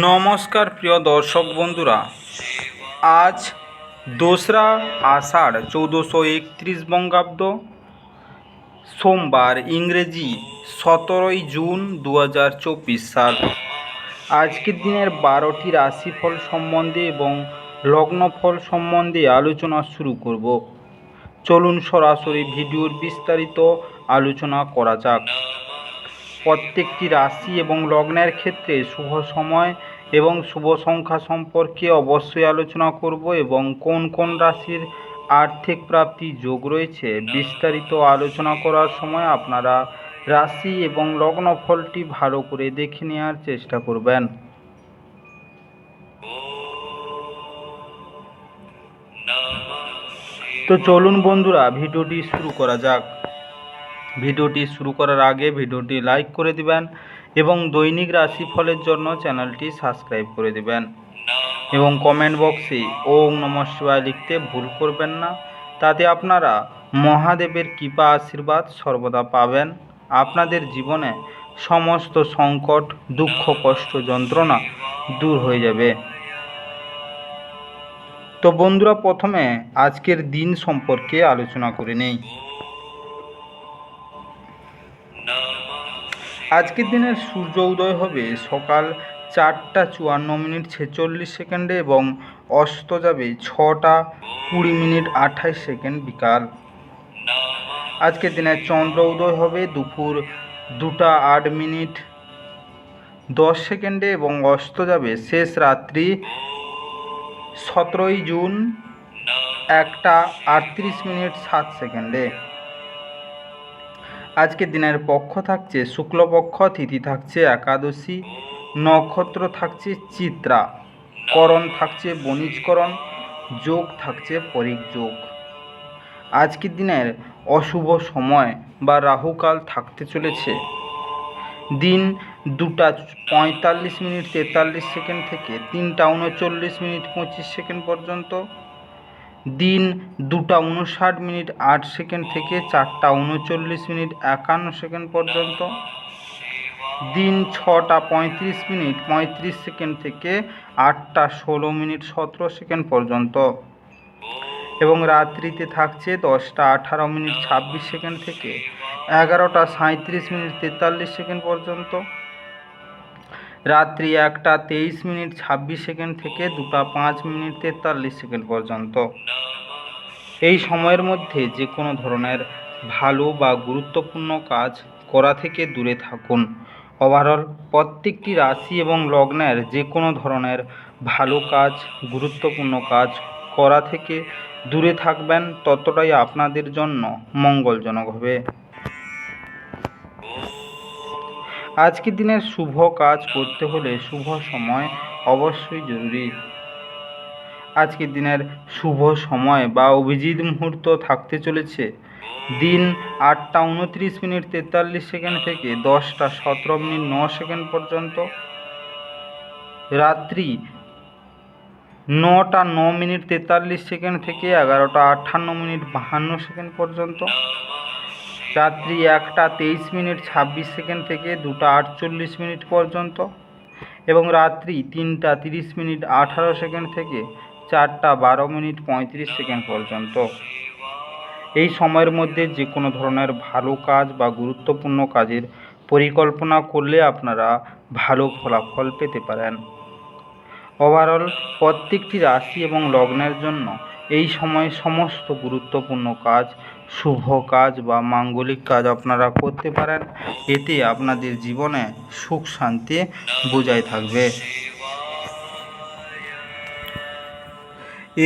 নমস্কার প্রিয় দর্শক বন্ধুরা, আজ 2রা আষাঢ় 1431 বঙ্গাব্দ, সোমবার, ইংরেজি 17ই জুন 2024 সাল। আজকের দিনের 12টি রাশিফল সম্বন্ধে এবং লগ্নফল সম্বন্ধে আলোচনা শুরু করব। চলুন সরাসরি ভিডিওর বিস্তারিত আলোচনা করা যাক। প্রত্যেকটি রাশি এবং লগ্নের ক্ষেত্রে শুভ সময় এবং শুভ সংখ্যা সম্পর্কে অবশ্যই আলোচনা করব এবং কোন কোন রাশির আর্থিক প্রাপ্তি যোগ রয়েছে বিস্তারিত আলোচনা করার সময় আপনারা রাশি এবং লগ্ন ফলটি ভালো করে দেখে নেওয়ার চেষ্টা করবেন। তো চলুন বন্ধুরা, ভিডিওটি শুরু করা যাক। ভিডিওটি শুরু করার আগে ভিডিওটি লাইক করে দিবেন এবং দৈনিক রাশিফলের জন্য চ্যানেলটি সাবস্ক্রাইব করে দিবেন এবং কমেন্ট বক্সে ওম নমঃ শিবায় লিখতে ভুল করবেন না। তাতে আপনারা মহাদেবের কৃপা আশীর্বাদ সর্বদা পাবেন। আপনাদের জীবনে সমস্ত সংকট, দুঃখ, কষ্ট, যন্ত্রণা দূর হয়ে যাবে। তো বন্ধুরা, প্রথমে আজকের দিন সম্পর্কে আলোচনা করে নেই। আজকের দিনের সূর্য উদয় হবে সকাল 4টা 54 মিনিট 46 সেকেন্ডে এবং অস্ত যাবে 6টা 20 মিনিট 28 সেকেন্ড বিকাল। আজকের দিনে চন্দ্র উদয় হবে দুপুর 2টা 8 মিনিট 10 সেকেন্ডে এবং অস্ত যাবে শেষ রাত্রি 17ই জুন 1টা 38 মিনিট 7 সেকেন্ডে। আজকের দিনের পক্ষ থাকছে শুক্লপক্ষ, তিথি থাকছে একাদশী, নক্ষত্র থাকছে চিত্রা, করণ থাকছে বণিজকরণ, যোগ থাকছে পরিক যোগ। আজকের দিনের অশুভ সময় বা রাহুকাল থাকতে চলেছে দিন 2টা 45 মিনিট 43 সেকেন্ড থেকে 3টা 39 মিনিট 25 সেকেন্ড পর্যন্ত, দিন 2টা 59 মিনিট 8 সেকেন্ড থেকে 4টা 39 মিনিট 51 সেকেন্ড পর্যন্ত, দিন 6টা 35 মিনিট 35 সেকেন্ড থেকে 8টা 16 মিনিট 17 সেকেন্ড পর্যন্ত এবং রাত্রিতে থাকছে 10টা 18 মিনিট 26 সেকেন্ড থেকে 11টা 37 মিনিট 43 সেকেন্ড পর্যন্ত, রাত্রি 1টা 23 মিনিট 26 সেকেন্ড থেকে 2টা 5 মিনিট 43 সেকেন্ড পর্যন্ত। এই সময়ের মধ্যে যে কোনো ধরনের ভালো বা গুরুত্বপূর্ণ কাজ করা থেকে দূরে থাকুন। ওভারঅল প্রত্যেকটি রাশি এবং লগ্নের যে কোনো ধরনের ভালো কাজ, গুরুত্বপূর্ণ কাজ করা থেকে দূরে থাকবেন, ততটাই আপনাদের জন্য মঙ্গলজনক হবে। আজকের দিনের শুভ কাজ করতে হলে শুভ সময় অবশ্যই জরুরি। আজকের দিনের শুভ সময় বা অভিজিৎ মুহূর্ত থাকতে চলেছে দিন 8টা 29 মিনিট 43 সেকেন্ড থেকে 10টা 17 মিনিট 9 সেকেন্ড পর্যন্ত, রাত্রি 9টা 9 মিনিট 43 সেকেন্ড থেকে 11টা 58 মিনিট 52 সেকেন্ড পর্যন্ত, রাত্রি 1টা 23 মিনিট 26 সেকেন্ড থেকে 2টা 48 মিনিট পর্যন্ত এবং রাত্রি 3টা 30 মিনিট 18 সেকেন্ড থেকে 4টা 12 মিনিট 35 সেকেন্ড পর্যন্ত। এই সময়ের মধ্যে যে কোনো ধরনের ভালো কাজ বা গুরুত্বপূর্ণ কাজের পরিকল্পনা করলে আপনারা ভালো ফলাফল পেতে পারেন। ওভারঅল প্রত্যেকটি রাশি এবং লগ্নের জন্য এই সময় সমস্ত গুরুত্বপূর্ণ কাজ, শুভ কাজ বা মাঙ্গলিক কাজ আপনারা করতে পারেন। এতে আপনাদের জীবনে সুখ শান্তি বজায় থাকবে।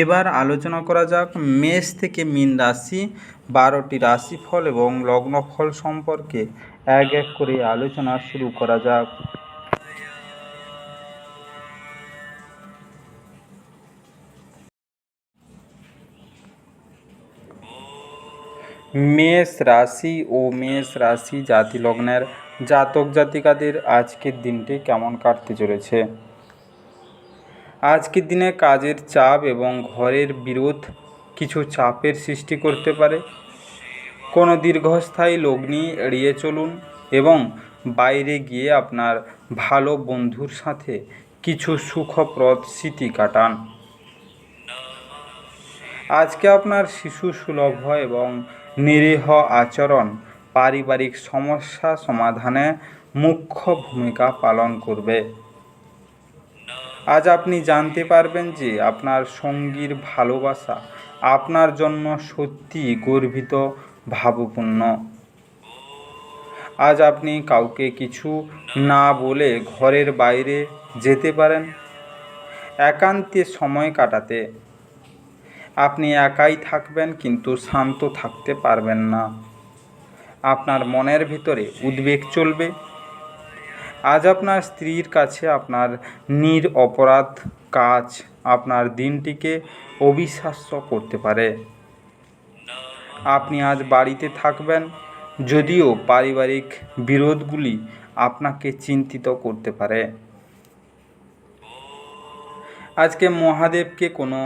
এবার আলোচনা করা যাক মেষ থেকে মীন রাশি 12টি রাশিফল এবং লগ্নফল সম্পর্কে এক এক করে আলোচনা শুরু করা যাক। মেষ রাশি ও মেষ রাশি জাতি লগ্নের জাতক জাতিকাদের আজকের দিনটি কেমন কাটতে চলেছে। আজকের দিনে কাজের চাপ এবং ঘরের বিরোধ কিছু চাপের সৃষ্টি করতে পারে। কোনো দীর্ঘস্থায়ী লগ্নি এড়িয়ে চলুন এবং বাইরে গিয়ে আপনার ভালো বন্ধুর সাথে কিছু সুখপ্রদ স্মৃতি কাটান। আজকে আপনার শিশু সুলভ এবং নিরীহ আচরণ পারিবারিক সমস্যা সমাধানে মুখ্য ভূমিকা পালন করবে। আজ আপনি জানতে পারবেন যে আপনার সঙ্গীর ভালোবাসা আপনার জন্য সত্যি গর্বিত ভাবপূর্ণ। আজ আপনি কাউকে কিছু না বলে ঘরের বাইরে যেতে পারেন একান্তে সময় কাটাতে। আপনি একাই থাকবেন কিন্তু শান্ত থাকতে পারবেন না। আপনার মনের ভিতরে উদ্বেগ চলবে। আজ আপনার স্ত্রীর কাছে আপনার নিরপরাধ কাজ আপনার দিনটিকে অবিশ্বাস্য করতে পারে। আপনি আজ বাড়িতে থাকবেন যদিও পারিবারিক বিরোধগুলি আপনাকে চিন্তিত করতে পারে। আজকে মহাদেবকে কোনো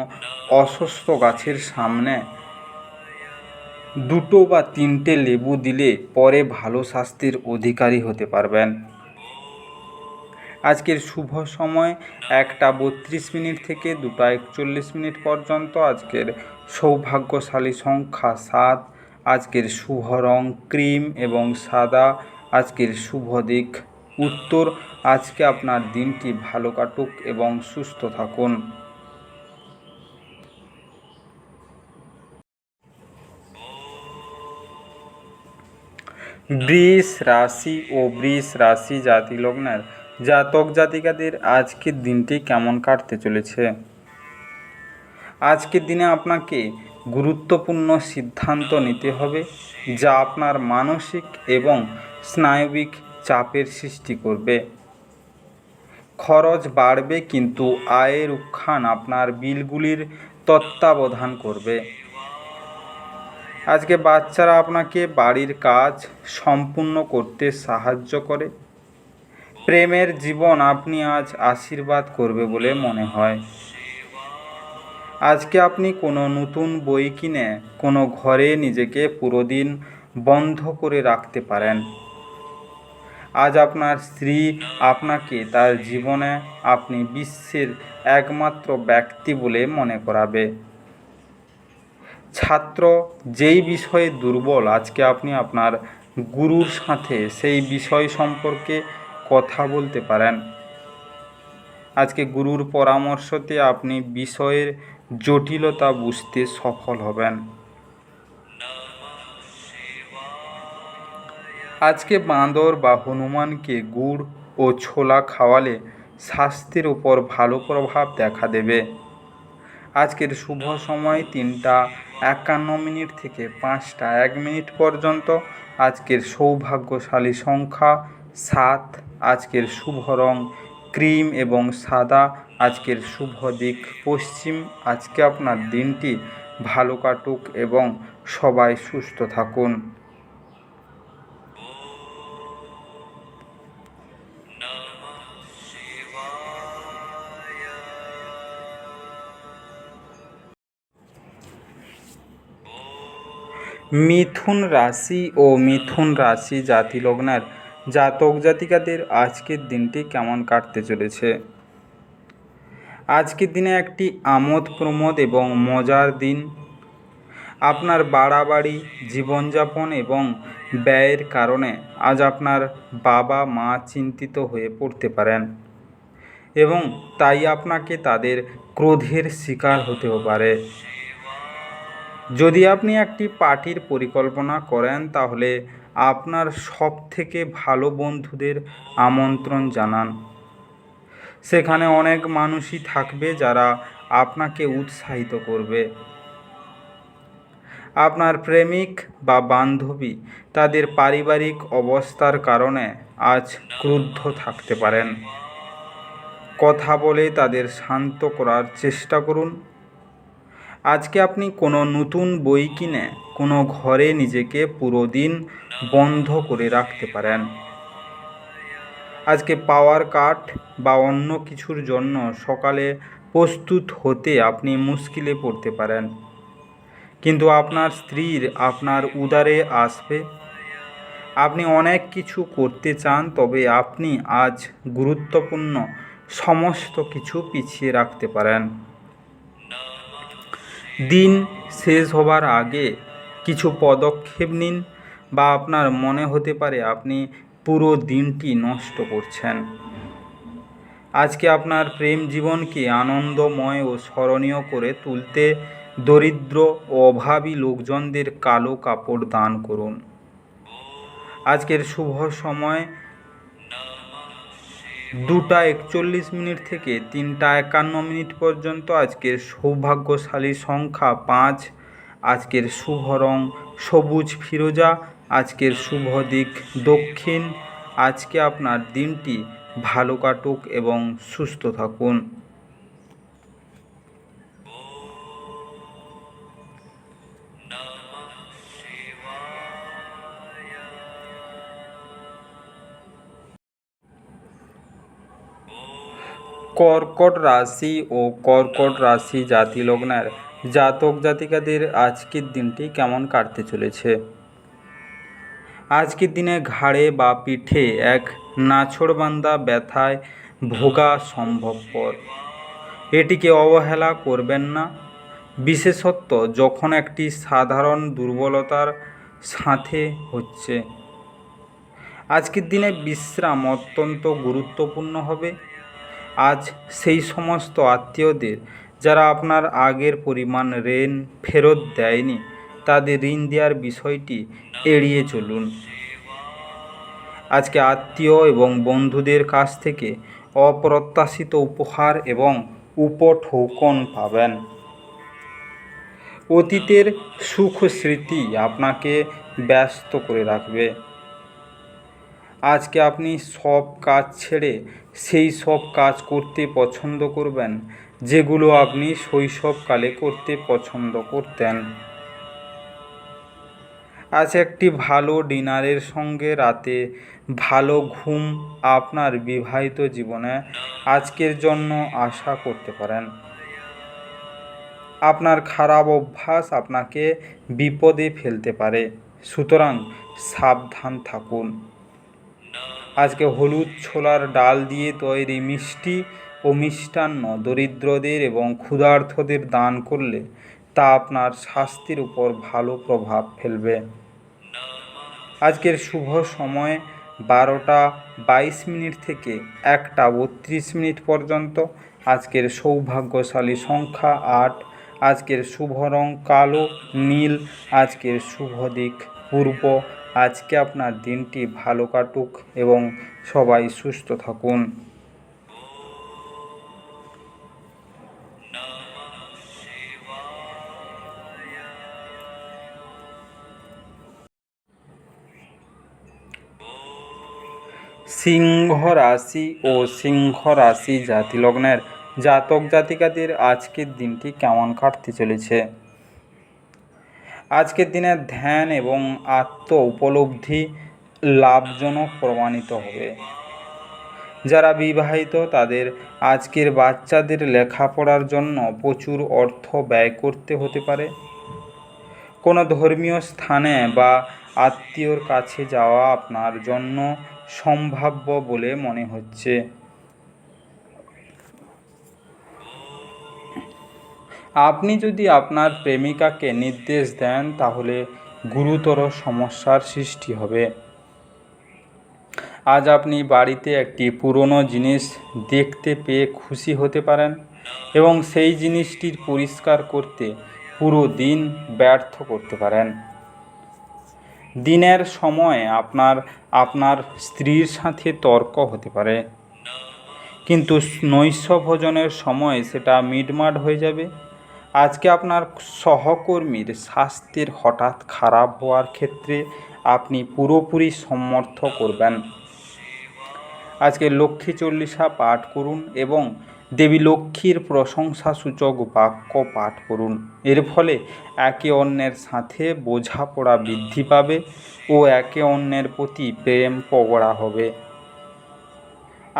অসুস্থ গাছের সামনে 2 বা 3টে লেবু দিলে পরে ভালো স্বাস্থ্যের অধিকারী হতে পারবেন। আজকের শুভ সময় 1টা 32 থেকে 2টা 41 পর্যন্ত। আজকের সৌভাগ্যশালী সংখ্যা 7। আজকের শুভ রং ক্রিম এবং সাদা। আজকের শুভ দিক উত্তর। আজকে আপনার দিনটি ভালো কাটুক এবং সুস্থ থাকুন। বৃষ রাশি ও বৃষ রাশি জাতি লগ্নের জাতক জাতিকাদের আজকের দিনটি কেমন কাটতে চলেছে। আজকের দিনে আপনাকে গুরুত্বপূর্ণ সিদ্ধান্ত নিতে হবে যা আপনার মানসিক এবং স্নায়বিক চাপের সৃষ্টি করবে। খরচ বাড়বে কিন্তু আয়ের উত্থান আপনার বিলগুলির তত্ত্বাবধান করবে। আজকে বাচ্চারা আপনাকে বাড়ির কাজ সম্পূর্ণ করতে সাহায্য করে। প্রেমের জীবন আপনি আজ আশীর্বাদ করবে বলে মনে হয়। আজকে আপনি কোনো নতুন বই কিনে কোনো ঘরে নিজেকে পুরো দিন বন্ধ করে রাখতে পারেন। আজ আপনার স্ত্রী আপনাকে তার জীবনে আপনি বিশ্বের একমাত্র ব্যক্তি বলে মনে করাবে। ছাত্র যেই বিষয়ে দুর্বল আজকে আপনি আপনার গুরুর সাথে সেই বিষয় সম্পর্কে কথা বলতে পারেন। আজকে গুরুর পরামর্শতে আপনি বিষয়ের জটিলতা বুঝতে সফল হবেন। আজকে বাঁদর বা হনুমানকে গুড় ও ছোলা খাওয়ালে স্বাস্থ্যের উপর ভালো প্রভাব দেখা দেবে। আজকের শুভ সময় 3টা 51 থেকে 5টা 1 পর্যন্ত। আজকের সৌভাগ্যশালী সংখ্যা 7। আজকের শুভ রং ক্রিম এবং সাদা। আজকের শুভ দিক পশ্চিম। আজকে আপনার দিনটি ভালো কাটুক এবং সবাই সুস্থ থাকুন। মিথুন রাশি ও মিথুন রাশি জাতি লগ্নের জাতক জাতিকাদের আজকের দিনটি কেমন কাটতে চলেছে। আজকের দিনে একটি আমোদ প্রমোদ এবং মজার দিন। আপনার বাড়াবাড়ি জীবনযাপন এবং ব্যয়ের কারণে আজ আপনার বাবা মা চিন্তিত হয়ে পড়তে পারেন এবং তাই আপনাকে তাদের ক্রোধের শিকার হতেও পারে। যদি আপনি একটি পার্টির পরিকল্পনা করেন তাহলে আপনার সবথেকে ভালো বন্ধুদের আমন্ত্রণ জানান। সেখানে অনেক মানুষই থাকবে যারা আপনাকে উৎসাহিত করবে। আপনার প্রেমিক বা বান্ধবী তাদের পারিবারিক অবস্থার কারণে আজ ক্রুদ্ধ থাকতে পারেন। কথা বলে তাদের শান্ত করার চেষ্টা করুন। আজকে আপনি কোনো নতুন বই কিনে কোনো ঘরে নিজেকে পুরো দিন বন্ধ করে রাখতে পারেন। আজকে পাওয়ার কাট বা অন্য কিছুর জন্য সকালে প্রস্তুত হতে আপনি মুশকিলে পড়তে পারেন, কিন্তু আপনার স্ত্রীর আপনার উদারে আসবে। আপনি অনেক কিছু করতে চান, তবে আপনি আজ গুরুত্বপূর্ণ সমস্ত কিছু পিছিয়ে রাখতে পারেন। দিন শেষ হবার আগে কিছু পদক্ষেপ নিন, বা আপনার মনে হতে পারে আপনি পুরো দিনটি নষ্ট করছেন। আজকে আপনার প্রেম জীবনকে আনন্দময় ও স্মরণীয় করে তুলতে দরিদ্র ও অভাবী লোকজনদের কালো কাপড় দান করুন। আজকের শুভ সময় 2টা 41 থেকে 3টা 51 পর্যন্ত। আজকের সৌভাগ্যশালী সংখ্যা 5। আজকের শুভ রং সবুজ ফিরোজা। আজকের শুভ দিক দক্ষিণ। আজকে আপনার দিনটি ভালো কাটুক এবং সুস্থ থাকুন। কর্কট রাশি ও কর্কট রাশি জাতি লগ্নের জাতক জাতিকাদের আজকের দিনটি কেমন কাটতে চলেছে। আজকের দিনে ঘাড়ে বা পিঠে এক নাছোড়বান্দা ব্যথায় ভোগা সম্ভবপর। এটিকে অবহেলা করবেন না, বিশেষত যখন একটি সাধারণ দুর্বলতার সাথে হচ্ছে। আজকের দিনে বিশ্রাম অত্যন্ত গুরুত্বপূর্ণ হবে। আজ সেই সমস্ত আত্মীয়দের যারা আপনার আগের পরিমাণ ঋণ ফেরত দেয়নি, তাদের ঋণ দেওয়ার বিষয়টি এড়িয়ে চলুন। আজকে আত্মীয় এবং বন্ধুদের কাছ থেকে অপ্রত্যাশিত উপহার এবং উপঢৌকন পাবেন। অতীতের সুখ স্মৃতি আপনাকে ব্যস্ত করে রাখবে। আজকে আপনি সব কাজ ছেড়ে সেই সব কাজ করতে পছন্দ করবেন যেগুলো আপনি শৈশবকালে করতে পছন্দ করতেন। আজ একটি ভালো ডিনারের সঙ্গে রাতে ভালো ঘুম আপনার বিবাহিত জীবনে আজকের জন্য আশা করতে পারেন। আপনার খারাপ অভ্যাস আপনাকে বিপদে ফেলতে পারে, সুতরাং সাবধান থাকুন। আজকে হলুদ ছোলার ডাল দিয়ে তৈরি মিষ্টি ও মিষ্টান্ন দরিদ্রদের এবং ক্ষুধার্তদের দান করলে তা আপনার স্বাস্থ্যের উপর ভালো প্রভাব ফেলবে। আজকের শুভ সময় 12টা 22 থেকে 1টা 32 পর্যন্ত। আজকের সৌভাগ্যশালী সংখ্যা 8। আজকের শুভ রং কালো নীল। আজকের শুভ দিক পূর্ব। আজকে আপনার দিনটি ভালো কাটুক এবং সবাই সুস্থ থাকুন। সিংহ রাশি ও সিংহ রাশি জাতি লগ্নের জাতক জাতিকাদের আজকের দিনটি কেমন কাটতে চলেছে। আজকের দিনে ধ্যান এবং আত্ম উপলব্ধি লাভজনক প্রমাণিত হবে। যারা বিবাহিত তাদের আজকের বাচ্চাদের লেখাপড়ার জন্য প্রচুর অর্থ ব্যয় করতে হতে পারে। কোনো ধর্মীয় স্থানে বা আত্মীয়র কাছে যাওয়া আপনার জন্য সম্ভাব্য বলে মনে হচ্ছে। আপনি যদি আপনার প্রেমিকাকে নির্দেশ দেন তাহলে গুরুতর সমস্যার সৃষ্টি হবে। আজ আপনি বাড়িতে একটি পুরনো জিনিস দেখতে পেয়ে খুশি হতে পারেন এবং সেই জিনিসটির পরিষ্কার করতে পুরো দিন ব্যর্থ করতে পারেন। দিনের সময় আপনার স্ত্রীর সাথে তর্ক হতে পারে, কিন্তু নৈশ ভোজনের সময় সেটা মিটমাট হয়ে যাবে। আজকে আপনার সহকর্মীর স্বাস্থ্যের হঠাৎ খারাপ হওয়ার ক্ষেত্রে আপনি পুরোপুরি সমর্থ করবেন। আজকে লক্ষ্মী চল্লিশা পাঠ করুন এবং দেবী লক্ষ্মীর প্রশংসাসূচক বাক্য পাঠ করুন। এর ফলে একে অন্যের সাথে বোঝাপড়া বৃদ্ধি পাবে ও একে অন্যের প্রতি প্রেম প্রগাঢ় হবে।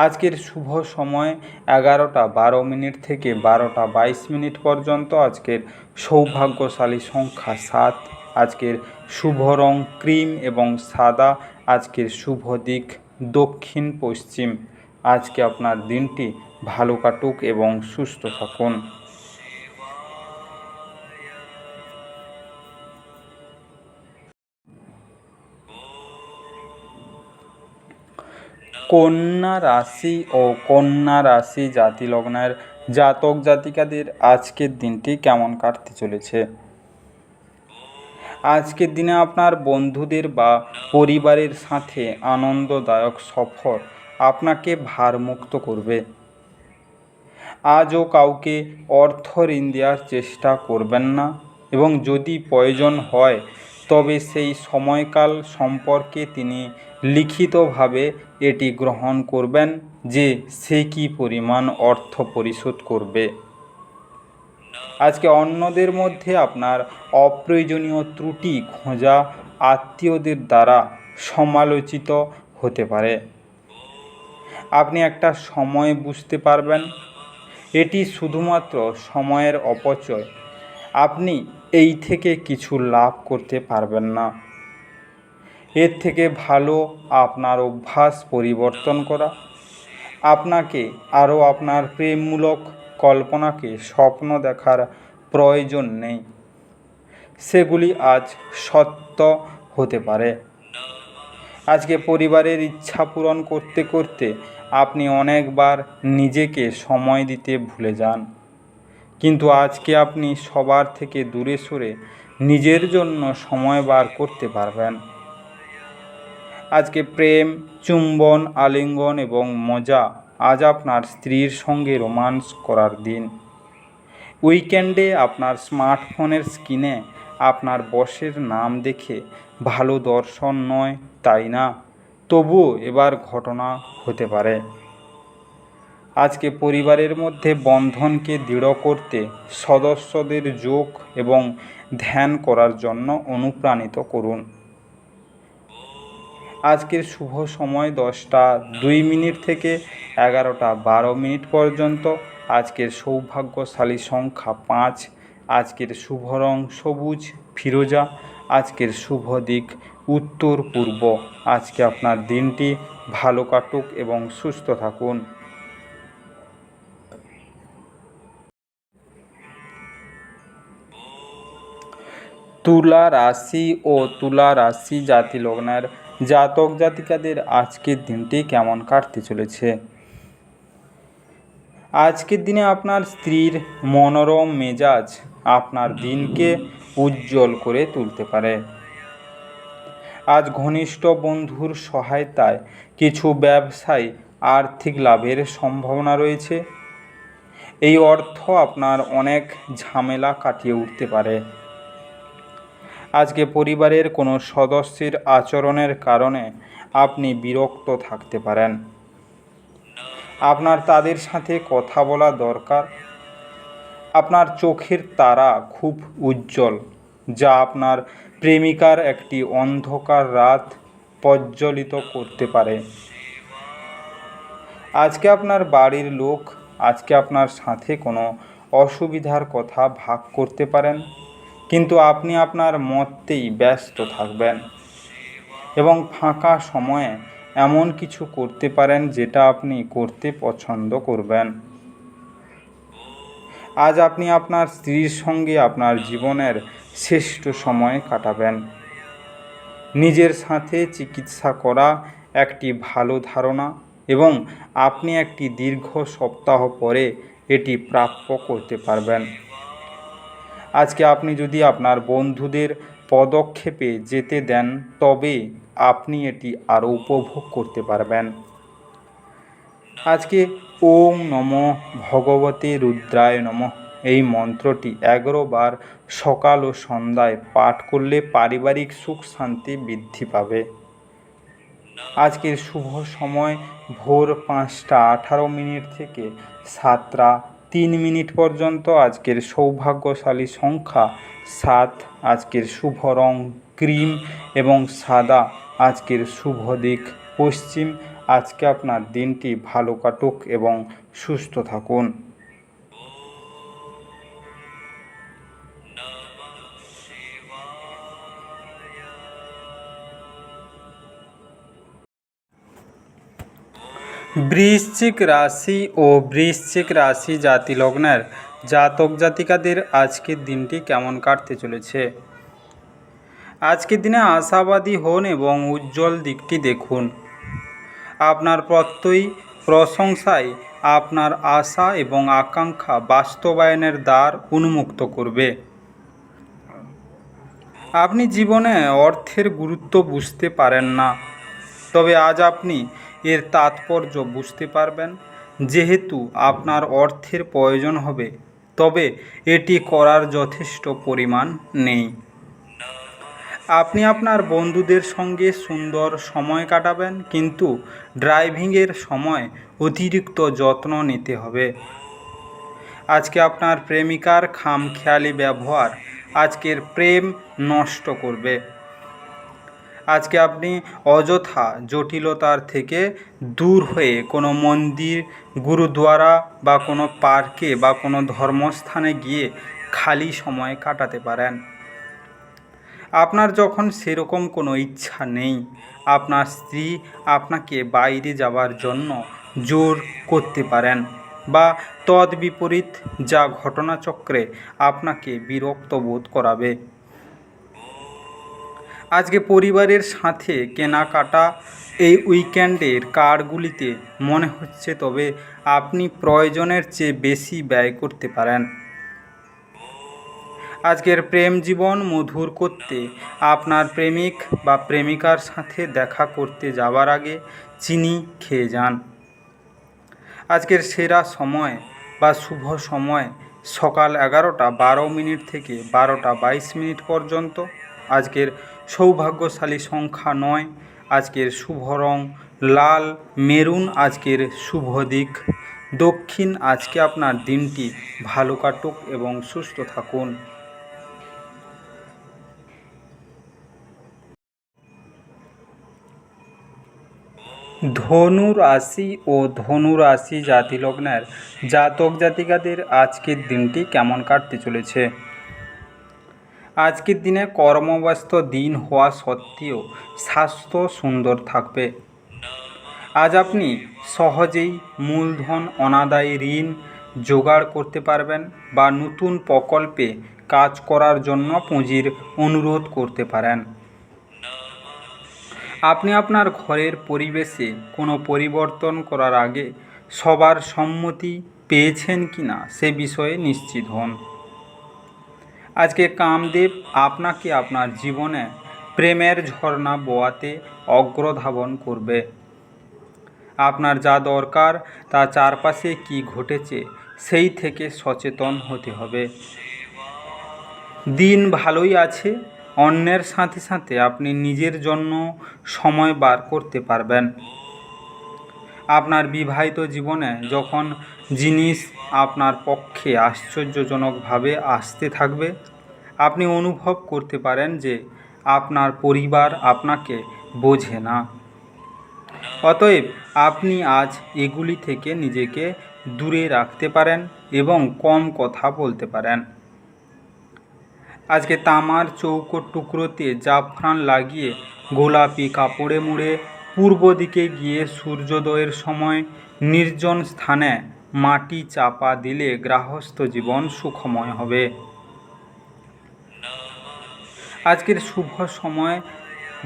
আজকের শুভ সময় 11টা 12 থেকে 12টা 22 পর্যন্ত। আজকের সৌভাগ্যশালী সংখ্যা 7। আজকের শুভ রং ক্রিম এবং সাদা। আজকের শুভ দিক দক্ষিণ পশ্চিম। আজকে আপনার দিনটি ভালো কাটুক এবং সুস্থ থাকুন। কন্যা রাশি ও কন্যা রাশি জাতি লগ্নের জাতক জাতিকাদের আজকের দিনটি কেমন কাটতে চলেছে? আজকের দিনে আপনার বন্ধুদের বা পরিবারের সাথে আনন্দদায়ক সফর আপনাকে ভারমুক্ত করবে। আজও কাউকে অর্থ ঋণ দেওয়ার চেষ্টা করবেন না, এবং যদি প্রয়োজন হয় তবে সেই সময়কাল সম্পর্কে তিনি লিখিতভাবে এটি গ্রহণ করবেন যে সে কী পরিমাণ অর্থ পরিশোধ করবে। আজকে অন্যদের মধ্যে আপনার অপ্রয়োজনীয় ত্রুটি খোঁজা আত্মীয়দের দ্বারা সমালোচিত হতে পারে। আপনি একটা সময় বুঝতে পারবেন এটি শুধুমাত্র সময়ের অপচয়। আপনি এই থেকে কিছু লাভ করতে পারবেন না। এর থেকে ভালো আপনার অভ্যাস পরিবর্তন করা। আপনাকে আরও আপনার প্রেমমূলক কল্পনাকে স্বপ্ন দেখার প্রয়োজন নেই, সেগুলি আজ সত্য হতে পারে। আজকে পরিবারের ইচ্ছা পূরণ করতে করতে আপনি অনেকবার নিজেকে সময় দিতে ভুলে যান, কিন্তু আজকে আপনি সবার থেকে দূরে সরে নিজের জন্য সময় বার করতে পারবেন। আজকে প্রেম, চুম্বন, আলিঙ্গন এবং মজা। আজ আপনার স্ত্রীর সঙ্গে রোমান্স করার দিন। উইকেন্ডে আপনার স্মার্টফোনের স্ক্রিনে আপনার বসের নাম দেখে ভালো দর্শন নয়, তাই না? তবুও এবার ঘটনা হতে পারে। আজকে পরিবারের মধ্যে বন্ধনকে দৃঢ় করতে সদস্যদের যোগ এবং ধ্যান করার জন্য অনুপ্রাণিত করুন। আজকের শুভ সময় 10টা 2 থেকে 11টা 12 পর্যন্ত। আজকের সৌভাগ্যশালী সংখ্যা 5। আজকের শুভ রং সবুজ ফিরোজা। আজকের শুভ দিক উত্তর পূর্ব। আজকে আপনার দিনটি ভালো কাটুক এবং সুস্থ থাকুন। তুলা রাশি ও তুলা রাশি জাতি লগ্নের জাতক জাতিকাদের আজকের দিনটি কেমন কাটতে চলেছে? আজকের দিনে আপনার স্ত্রীর মনোরম মেজাজ আপনার দিনকে উজ্জ্বল করে তুলতে পারে। আজ ঘনিষ্ঠ বন্ধুর সহায়তায় কিছু ব্যবসায় আর্থিক লাভের সম্ভাবনা রয়েছে। এই অর্থ আপনার অনেক ঝামেলা কাটিয়ে উঠতে পারে। আজকে পরিবারের কোনো সদস্যের আচরণের কারণে আপনি বিরক্ত থাকতে পারেন। আপনার তাদের সাথে কথা বলা দরকার। আপনার চোখের তারা খুব উজ্জ্বল, যা আপনার প্রেমিকার একটি অন্ধকার রাত প্রজ্বলিত করতে পারে। আজকে আপনার বাড়ির লোক আজকে আপনার সাথে কোনো অসুবিধার কথা ভাগ করতে পারেন, কিন্তু আপনি আপনার মতেই ব্যস্ত থাকবেন এবং ফাঁকা সময়ে এমন কিছু করতে পারেন যেটা আপনি করতে পছন্দ করবেন। আজ আপনি আপনার স্ত্রীর সঙ্গে আপনার জীবনের শ্রেষ্ঠ সময় কাটাবেন। নিজের সাথে চিকিৎসা করা একটি ভালো ধারণা, এবং আপনি একটি দীর্ঘ সপ্তাহ পরে এটি প্রাপ্য করতে পারবেন। আজকে আপনি যদি আপনার বন্ধুদের পদক্ষেপে যেতে দেন তবে আপনি এটি আরও উপভোগ করতে পারবেন। আজকে ওম নমঃ ভগবতে রুদ্রায় নমঃ এই মন্ত্রটি 11 বার সকাল ও সন্ধ্যায় পাঠ করলে পারিবারিক সুখ শান্তি বৃদ্ধি পাবে। আজকের শুভ সময় ভোর 5টা 18 থেকে 7টা 3 পর্যন্ত। আজকের সৌভাগ্যশালী সংখ্যা 7। আজকের শুভ রং ক্রিম এবং সাদা। আজকের শুভ দিক পশ্চিম। আজকে আপনার দিনটি ভালো কাটুক এবং সুস্থ থাকুন। বৃশ্চিক রাশি ও বৃশ্চিক রাশি জাতি লগ্নের জাতক জাতিকাদের আজকের দিনটি কেমন কাটতে চলেছে। আজকের দিনে আশাবাদী হন এবং উজ্জ্বল দিকটি দেখুন। আপনার প্রত্যয়ী প্রশংসায় আপনার আশা এবং আকাঙ্ক্ষা বাস্তবায়নের দ্বার উন্মুক্ত করবে। আপনি জীবনে অর্থের গুরুত্ব বুঝতে পারেন না, তবে আজ আপনি এর তাৎপর্য বুঝতে পারবেন। যেহেতু আপনার অর্থের প্রয়োজন হবে, তবে এটি করার যথেষ্ট পরিমাণ নেই। আপনি আপনার বন্ধুদের সঙ্গে সুন্দর সময় কাটাবেন, কিন্তু ড্রাইভিংয়ের সময় অতিরিক্ত যত্ন নিতে হবে। আজকে আপনার প্রেমিকার খামখেয়ালি ব্যবহার আজকের প্রেম নষ্ট করবে। আজকে আপনি অযথা জটিলতার থেকে দূর হয়ে কোনো মন্দির, গুরুদ্বারা বা কোনো পার্কে বা কোনো ধর্মস্থানে গিয়ে খালি সময় কাটাতে পারেন। আপনার যখন সেরকম কোনো ইচ্ছা নেই, আপনার স্ত্রী আপনাকে বাইরে যাওয়ার জন্য জোর করতে পারেন, বা তদ্বিপরীত যা ঘটনাচক্রে আপনাকে বিরক্ত বোধ করাবে। আজকে পরিবারের সাথে কেনাকাটা এই উইকেন্ডের কার্ডগুলিতে মনে হচ্ছে, তবে আপনি প্রয়োজনের চেয়ে বেশি ব্যয় করতে পারেন। আজকের প্রেম জীবন মধুর করতে আপনার প্রেমিক বা প্রেমিকার সাথে দেখা করতে যাওয়ার আগে চিনি খেয়ে যান। আজকের সেরা সময় বা শুভ সময় সকাল 11:12 থেকে 12:22 পর্যন্ত। আজকের সৌভাগ্যশালী সংখ্যা 9। আজকের শুভ রং লাল মেরুন। আজকের শুভ দিক দক্ষিণ। আজকে আপনার দিনটি ভালো কাটুক এবং সুস্থ থাকুন। ধনু রাশি ও ধনু রাশি জাতি লগ্নের জাতক জাতিকাদের আজকের দিনটি কেমন কাটতে চলেছে। আজকের দিনে কর্মব্যস্ত দিন হওয়া সত্ত্বেও স্বাস্থ্য সুন্দর থাকবে। আজ আপনি সহজেই মূলধন অনাদায়ী ঋণ জোগাড় করতে পারবেন, বা নতুন প্রকল্পে কাজ করার জন্য পুঁজির অনুরোধ করতে পারেন। আপনি আপনার ঘরের পরিবেশে কোনো পরিবর্তন করার আগে সবার সম্মতি পেয়েছেন কিনা সে বিষয়ে নিশ্চিত হন। আজকে কামদেব আপনাকে আপনার জীবনে প্রেমের ঝর্ণা বোয়াতে অগ্রধাবন করবে। আপনার যা দরকার তা চারপাশে কি ঘটেছে সেই থেকে সচেতন হতে হবে। দিন ভালোই আছে। অন্যের সাথে সাথে আপনি নিজের জন্য সময় বার করতে পারবেন। আপনার বিবাহিত জীবনে যখন জিনিস আপনার পক্ষে আশ্চর্যজনকভাবে আসতে থাকবে, আপনি অনুভব করতে পারেন যে আপনার পরিবার আপনাকে বোঝে না। অতএব আপনি আজ এগুলি থেকে নিজেকে দূরে রাখতে পারেন এবং কম কথা বলতে পারেন। আজকে তামার চৌকোর টুকরোতে জাফরান লাগিয়ে গোলাপি কাপড়ে মুড়ে পূর্ব দিকে গিয়ে সূর্যোদয়ের সময় নির্জন স্থানে মাটি চাপা দিলে গৃহস্থ জীবন সুখময় হবে। আজকের শুভ সময়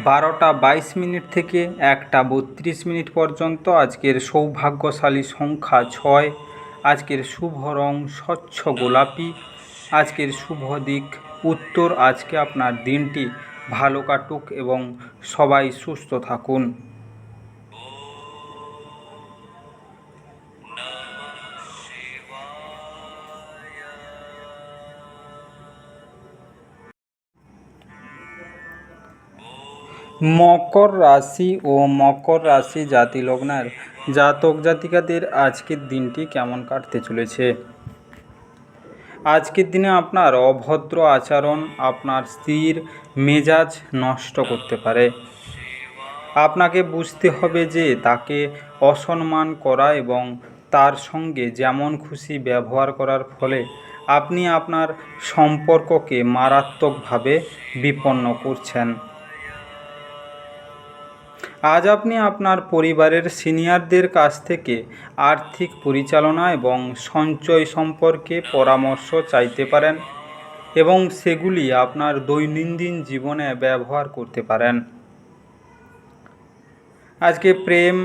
12:22 থেকে 1:32 পর্যন্ত। আজকের সৌভাগ্যশালী সংখ্যা 6। আজকের শুভ রং স্বচ্ছ গোলাপি। আজকের শুভ দিক উত্তর। আজকে আপনার দিনটি ভালো কাটুক এবং সবাই সুস্থ থাকুন। মকর রাশি ও মকর রাশি জাতি লগ্নের জাতক জাতিকাদের আজকের দিনটি কেমন কাটতে চলেছে। আজকের দিনে আপনার অভদ্র আচরণ আপনার স্ত্রীর মেজাজ নষ্ট করতে পারে। আপনাকে বুঝতে হবে যে তাকে অসম্মান করা এবং তার সঙ্গে যেমন খুশি ব্যবহার করার ফলে আপনি আপনার সম্পর্ককে মারাত্মকভাবে বিপন্ন করছেন। আজ আপনি আপনার পরিবারের সিনিয়রদের কাছ থেকে আর্থিক পরিচালনা এবং সঞ্চয় সম্পর্কে পরামর্শ চাইতে পারেন এবং সেগুলি আপনার দৈনন্দিন জীবনে ব্যবহার করতে পারেন। আজকে প্রেম,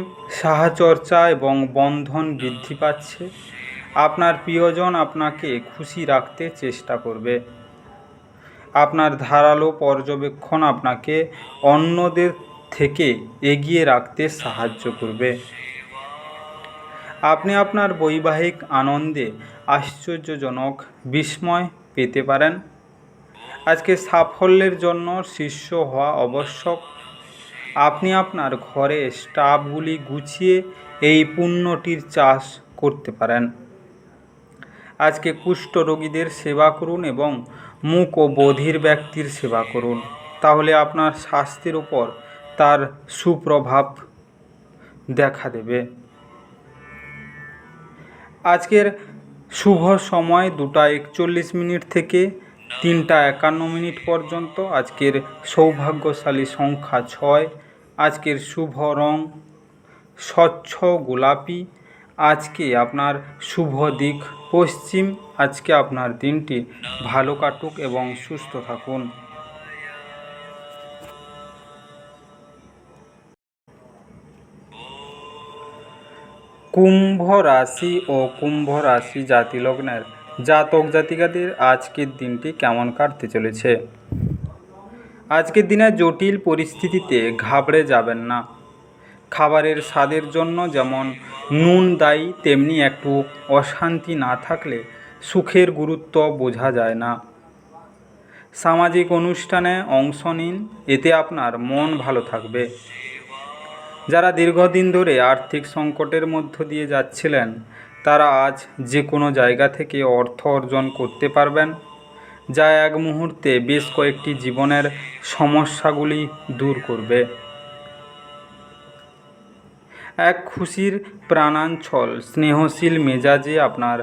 সাহচর্চা এবং বন্ধন বৃদ্ধি পাচ্ছে। আপনার প্রিয়জন আপনাকে খুশি রাখতে চেষ্টা করবে। আপনার ধারালো পর্যবেক্ষণ আপনাকে অন্যদের থেকে এগিয়ে রাখতে সাহায্য করবে। আপনি আপনার বৈবাহিক আনন্দে আশ্চর্যজনক বিস্ময় পেতে পারেন। আজকে সাফল্যের জন্য শিষ্য হওয়া আবশ্যক। আপনি আপনার ঘরে স্টাফগুলি গুছিয়ে এই পুণ্যটির চাষ করতে পারেন। আজকে কুষ্ঠরোগীদের সেবা করুন এবং মূক ও বধির ব্যক্তির সেবা করুন, তাহলে আপনার স্বাস্থ্যের উপর তার সুপ্রভাব দেখা দেবে। আজকের শুভ সময় 2:41 থেকে 3:51 পর্যন্ত। আজকের সৌভাগ্যশালী সংখ্যা 6। আজকের শুভ রং স্বচ্ছ গোলাপি। আজকে আপনার শুভ দিক পশ্চিম। আজকে আপনার দিনটি ভালো কাটুক এবং সুস্থ থাকুন। কুম্ভ রাশি ও কুম্ভ রাশি জাতি লগ্নের জাতক জাতিকাদের আজকের দিনটি কেমন কাটতে চলেছে। আজকের দিনে জটিল পরিস্থিতিতে ঘাবড়ে যাবেন না। খাবারের স্বাদের জন্য যেমন নুন দায়ী, তেমনি একটু অশান্তি না থাকলে সুখের গুরুত্ব বোঝা যায় না। সামাজিক অনুষ্ঠানে অংশ নিন, এতে আপনার মন ভালো থাকবে। যারা দীর্ঘদিন ধরে আর্থিক সংকটের মধ্য দিয়ে যাচ্ছিলেন, তারা আজ যে কোনো জায়গা থেকে অর্থ অর্জন করতে পারবেন, যা এক মুহূর্তে বেশ কয়েকটি জীবনের সমস্যাগুলি দূর করবে। এক খুশির প্রাণাঞ্চল স্নেহশীল মেজাজে আপনার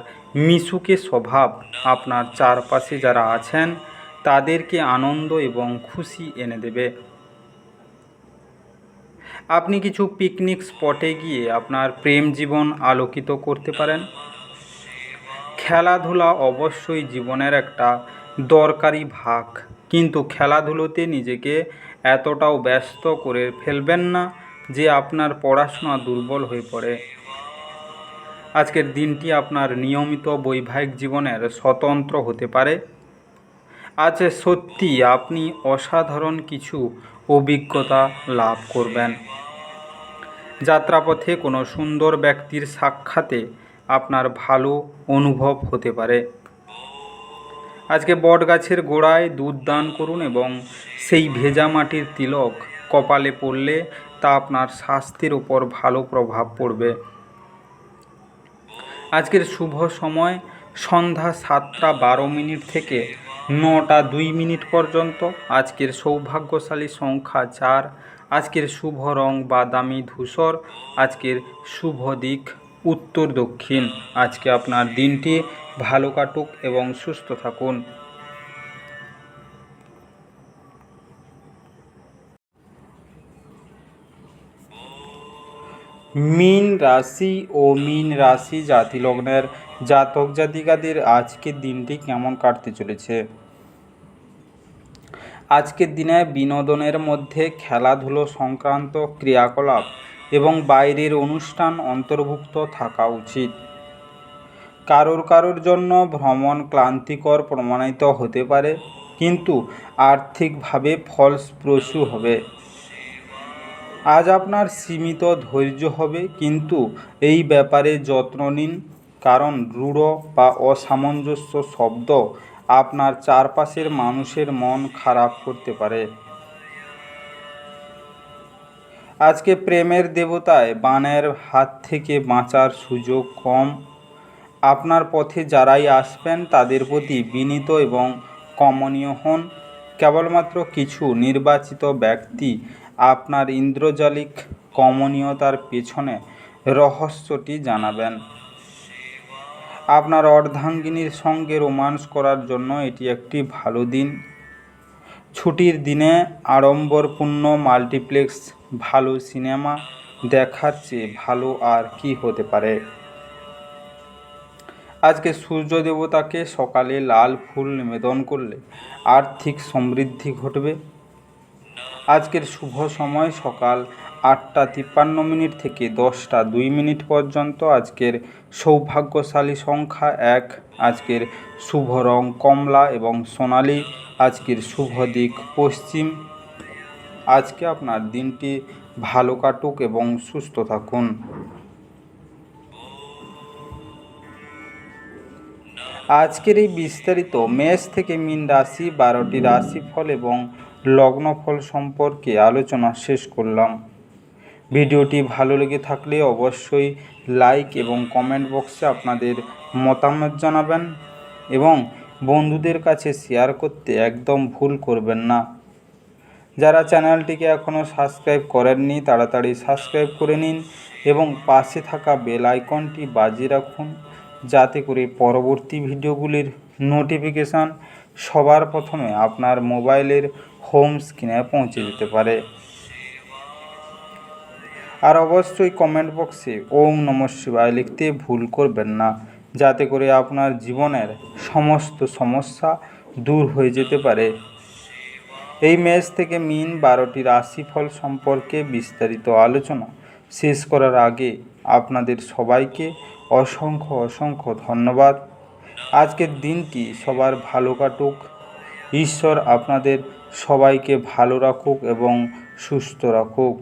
মিশুকে স্বভাব আপনার চারপাশে যারা আছেন তাদেরকে আনন্দ এবং খুশি এনে দেবে। আপনি কিছু পিকনিক স্পটে গিয়ে আপনার প্রেম জীবন আলোকিত করতে পারেন। খেলাধুলা অবশ্যই জীবনের একটা দরকারি ভাগ, কিন্তু খেলাধুলোতে নিজেকে এতটাও ব্যস্ত করে ফেলবেন না যে আপনার পড়াশোনা দুর্বল হয়ে পড়ে। আজকের দিনটি আপনার নিয়মিত বৈবাহিক জীবনের স্বতন্ত্র হতে পারে। আজ সত্যি আপনি অসাধারণ কিছু অভিজ্ঞতা লাভ করবেন। যাত্রাপথে কোনো সুন্দর ব্যক্তির সাক্ষাতে আপনার ভালো অনুভব হতে পারে। আজকে বট গাছের গোড়ায় দুধ দান করুন এবং সেই ভেজা মাটির তিলক কপালে পড়লে তা আপনার স্বাস্থ্যের উপর ভালো প্রভাব পড়বে। আজকের শুভ সময় সন্ধ্যা 7:12 থেকে 9:02 পর্যন্ত। আজকের সৌভাগ্যশালী সংখ্যা 4। আজকের শুভ রং বাদামি ধূসর। আজকের শুভ দিক উত্তর দক্ষিণ। আজকে আপনার দিনটি ভালো কাটুক এবং সুস্থ থাকুন। মীন রাশি ও মীন রাশি জাতি লগ্নের জাতক জাতিকাদের আজকের দিনটি কেমন কাটতে চলেছে। আজকের দিনে বিনোদনের মধ্যে খেলাধুলো সংক্রান্ত ক্রিয়াকলাপ এবং বাইরের অনুষ্ঠান অন্তর্ভুক্ত থাকা উচিত। কারোর জন্য ভ্রমণ ক্লান্তিকর প্রমাণিত হতে পারে, কিন্তু আর্থিকভাবে ফলপ্রসূ হবে। আজ আপনার সীমিত ধৈর্য হবে, কিন্তু এই ব্যাপারে যত্ন নিন, কারণ রূঢ় বা অসামঞ্জস্য শব্দ আপনার চারপাশের মানুষের মন খারাপ করতে পারে। আজকে প্রেমের দেবতায় বানের হাত থেকে বাঁচার সুযোগ কম। আপনার পথে যারাই আসবেন তাদের প্রতি বিনীত এবং কমনীয় হন। কেবলমাত্র কিছু নির্বাচিত ব্যক্তি আপনার ইন্দ্রজালিক কমনীয়তার পেছনে রহস্যটি জানাবেন। আপনার অর্ধাঙ্গিনীর সঙ্গে রোম্যান্স করার জন্য এটি একটি ভালো দিন। ছুটির দিনে আড়ম্বরপূর্ণ মাল্টিপ্লেক্স ভালো সিনেমা দেখার চেয়ে ভালো আর কি হতে পারে। আজকে সূর্য দেবতাকে সকালে লাল ফুল নিবেদন করলে আর্থিক সমৃদ্ধি ঘটবে। আজকের শুভ সময় সকাল 8:53 থেকে 10:02 পর্যন্ত। আজকের সৌভাগ্যশালী সংখ্যা 1। আজকের শুভ রং কমলা এবং সোনালী। আজকের শুভ দিক পশ্চিম। আজকে আপনার দিনটি ভালো কাটুক এবং সুস্থ থাকুন। আজকের এই বিস্তারিত মেষ থেকে মীন রাশি 12টি রাশিফল এবং লগ্নফল সম্পর্কে আলোচনা শেষ করলাম। ভিডিওটি ভালো লেগে থাকলে অবশ্যই লাইক এবং কমেন্ট বক্সে আপনাদের মতামত জানাবেন এবং বন্ধুদের কাছে শেয়ার করতে একদম ভুল করবেন না। যারা চ্যানেলটিকে এখনও সাবস্ক্রাইব করেননি তাড়াতাড়ি সাবস্ক্রাইব করে নিন এবং পাশে থাকা বেল আইকনটি বাজিয়ে রাখুন, যাতে করে পরবর্তী ভিডিওগুলির নোটিফিকেশান সবার প্রথমে আপনার মোবাইলের হোম স্ক্রিনে পৌঁছে যেতে পারে। আর অবশ্যই কমেন্ট বক্সে ওম নমঃ শিবায় লিখতে ভুল করবেন না, যাতে করে আপনার জীবনের সমস্ত সমস্যা দূর হয়ে যেতে পারে। এই মেষ থেকে মীন 12টি রাশিফল সম্পর্কে বিস্তারিত আলোচনা শেষ করার আগে আপনাদের সবাইকে অসংখ্য ধন্যবাদ। আজকের দিনটি সবার ভালো কাটুক। ঈশ্বর আপনাদের সবাইকে ভালো রাখুক এবং সুস্থ রাখুক।